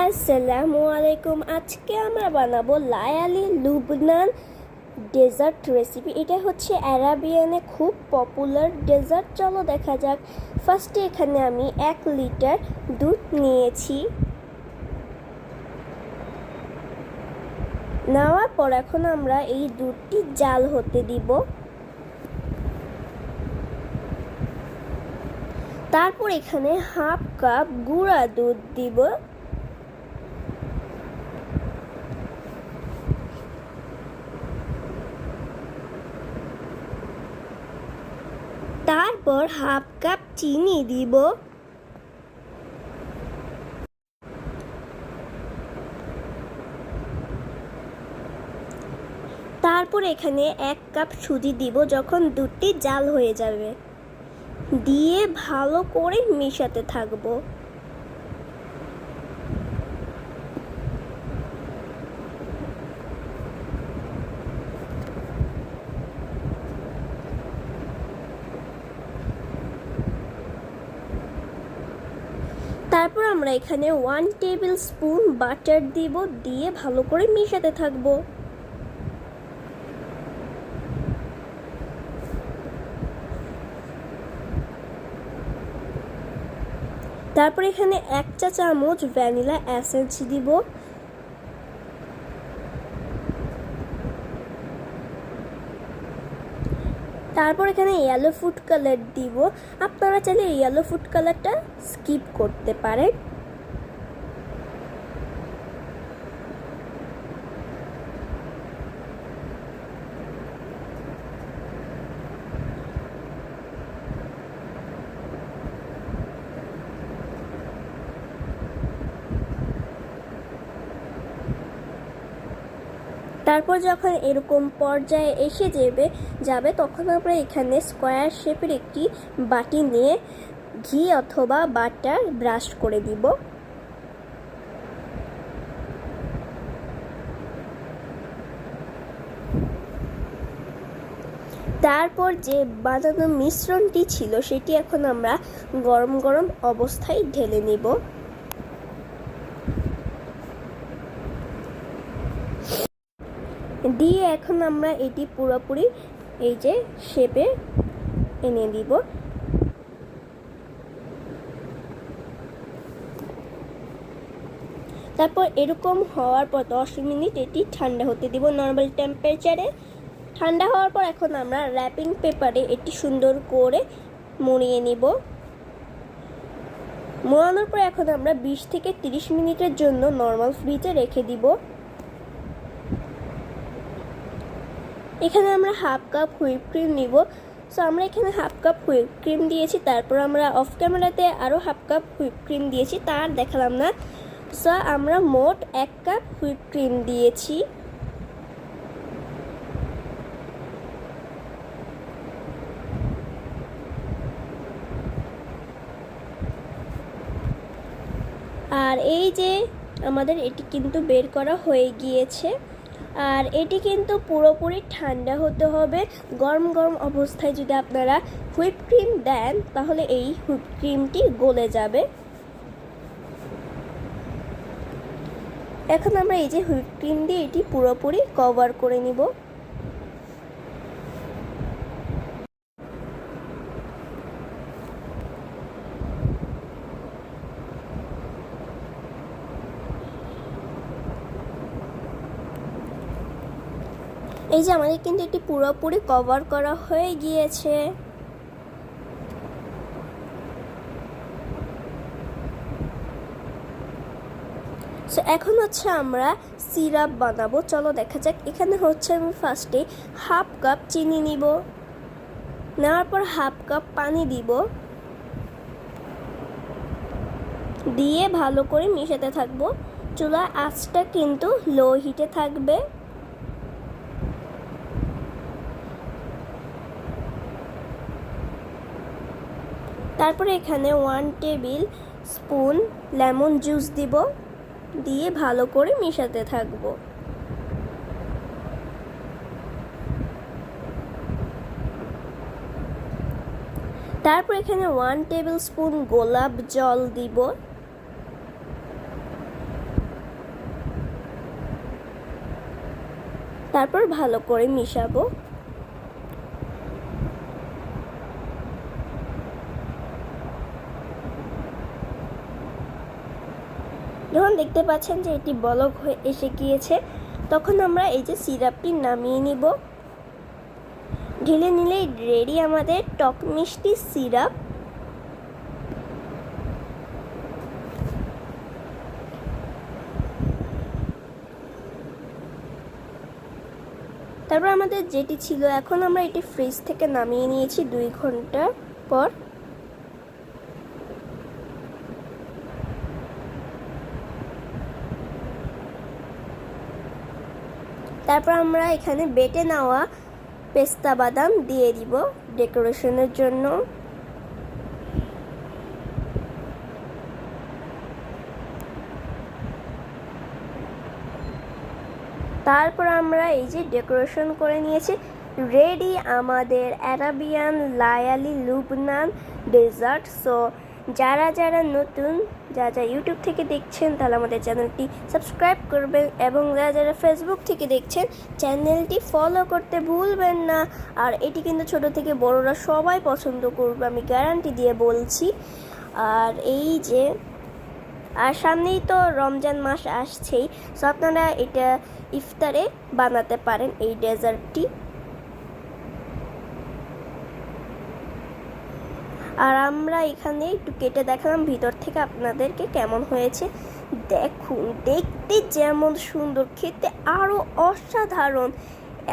আসসালামু আলাইকুম। আজকে আমরা বানাবো লায়ালি লুবনান ডেজার্ট রেসিপি। এটা হচ্ছে অ্যারাবিয়ানে খুব পপুলার ডেজার্ট। চলো দেখা যাক। ফার্স্টে এখানে আমি 1 লিটার দুধ নিয়েছি। নেওয়ার পর এখন আমরা এই দুধটি জাল হতে দিব। তারপর এখানে হাফ কাপ গুঁড়া দুধ দিব। তারপর হাফ কাপ চিনি দিব। তারপর এখানে 1 কাপ সুজি দিব যখন দুধটি জাল হয়ে যাবে। দিয়ে ভালো করে মেশাতে থাকবো। তারপর আমরা এখানে 1 টেবিল স্পুন বাটার দিব। দিয়ে ভালো করে মেশাতে থাকবো। তারপর এখানে 1 চা চামচ ভ্যানিলা এসেন্স দিব। তারপর এখানে ইয়েলো ফুড কালার দিব। আপনারা চাইলে ইয়েলো ফুড কালারটা স্কিপ করতে পারেন। তারপর যখন এরকম পর্যায়ে এসে যাবে তখন আমরা এখানে স্কোয়ার শেপের একটি বাটি নিয়ে ঘি অথবা বাটার ব্রাশ করে দিব। তারপর যে বানানো মিশ্রণটি ছিল সেটি এখন আমরা গরম গরম অবস্থায় ঢেলে নিব। দিয়ে এখন আমরা এটি পুরোপুরি এই যে শেপে এনে দিব। তারপর এরকম হওয়ার পর 10 মিনিট এটি ঠান্ডা হতে দিব নর্মাল টেম্পারেচারে। ঠান্ডা হওয়ার পর এখন আমরা র্যাপিং পেপারে এটি সুন্দর করে মুড়িয়ে নিব। মোড়ানোর পর এখন আমরা 20 থেকে 30 মিনিটের জন্য নর্মাল ফ্রিজে রেখে দিব। এখানে আমরা হাফ কাপ হুইপ ক্রিম নিব। সো আমরা এখানে হাফ কাপ হুইপ ক্রিম দিয়েছি। তারপর আমরা অফ ক্যামেরাতে আরও হাফ কাপ হুইপ ক্রিম দিয়েছি, তার দেখালাম না। সো আমরা মোট 1 কাপ হুইপ ক্রিম দিয়েছি। আর এই যে আমাদের এটি কিন্তু বের করা হয়ে গিয়েছে। আর এটি কিন্তু পুরোপুরি ঠান্ডা হতে হবে। গরম গরম অবস্থায় যদি আপনারা হুইপ ক্রিম দেন তাহলে এই হুইপ ক্রিমটি গলে যাবে। এখন আমরা এই যে হুইপ ক্রিম দিয়ে এটি পুরোপুরি কভার করে নিব। এই যে আমাদের কিন্তু এটি পুরোপুরি কভার করা হয়ে গিয়েছে। সো এখন হচ্ছে আমরা সিরাপ বানাবো। চলো দেখা যাক। এখানে হচ্ছে আমি ফার্স্টে হাফ কাপ চিনি নিব। নেওয়ার পর হাফ কাপ পানি দিব। দিয়ে ভালো করে মিশাতে থাকবো। চুলার আঁচটা কিন্তু লো হিটে থাকবে। তারপরে এখানে 1 টেবিল স্পুন লেমন জুস দিব। দিয়ে ভালো করে মিশাতে থাকবো। তারপর এখানে 1 টেবিল স্পুন গোলাপ জল দিব। তারপর ভালো করে মিশাবো। যখন দেখতে পাচ্ছেন যে এটি বলক হয়ে এসে গিয়েছে, তখন আমরা এই যে সিরাপটি নামিয়ে নিব। ঢেলে নিলেই রেডি আমাদের টক মিষ্টি সিরাপ। তারপর আমাদের যেটি ছিল, এখন আমরা এটি ফ্রিজ থেকে নামিয়ে নিয়েছি 2 ঘন্টা পর। তারপর আমরা এখানে বেটে নেওয়া পেস্তা বাদাম দিয়ে দিব ডেকোরেশনের জন্য। তারপর আমরা এই যে ডেকোরেশন করে নিয়েছি, রেডি আমাদের অ্যারাবিয়ান লায়ালি লুবনান ডেজার্ট। সো যারা যারা নতুন, যারা ইউটিউব থেকে দেখছেন, তাহলে আমাদের চ্যানেলটি সাবস্ক্রাইব করবেন, এবং যারা যারা ফেসবুক থেকে দেখছেন, চ্যানেলটি ফলো করতে ভুলবেন না। আর এটি কিন্তু ছোট থেকে বড়রা সবাই পছন্দ করবে, আমি গ্যারান্টি দিয়ে বলছি। আর এই যে সামনেই তো রমজান মাস আসছেই, সো আপনারা এটা ইফতারে বানাতে পারেন এই ডেজার্টটি। আর আমরা এখানে একটু কেটে দেখালাম ভিতর থেকে আপনাদেরকে কেমন হয়েছে। দেখুন, দেখতে যেমন সুন্দর, খেতে আরও অসাধারণ।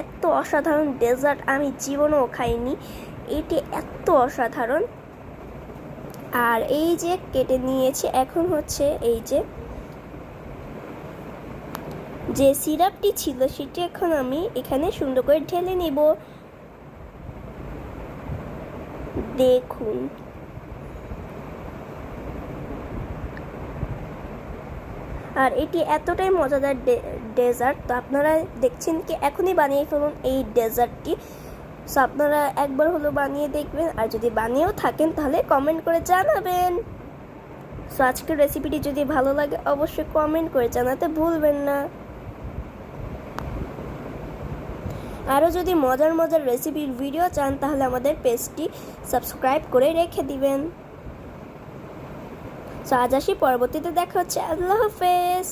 এত অসাধারণ ডেজার্ট আমি জীবনেও খাইনি, এটি এত অসাধারণ। আর এই যে কেটে নিয়েছি, এখন হচ্ছে এই যে সিরাপটি ছিল সেটি এখন আমি এখানে সুন্দর করে ঢেলে নিব। দেখুন, আর এটি এতটাই মজাদার ডেজার্ট, তো আপনারা দেখছেন কি এখনই বানিয়ে ফেলুন এই ডেজার্টটি। সো আপনারা একবার হলো বানিয়ে দেখবেন, আর যদি বানিয়েও থাকেন তাহলে কমেন্ট করে জানাবেন। সো আজকের রেসিপিটি যদি ভালো লাগে অবশ্যই কমেন্ট করে জানাতে ভুলবেন না। আরও যদি মজার মজার রেসিপির ভিডিও চান তাহলে আমাদের পেজটি সাবস্ক্রাইব করে রেখে দিবেন। সো আজ আসি, পরবর্তীতে দেখা হচ্ছে। আল্লাহ হাফেজ।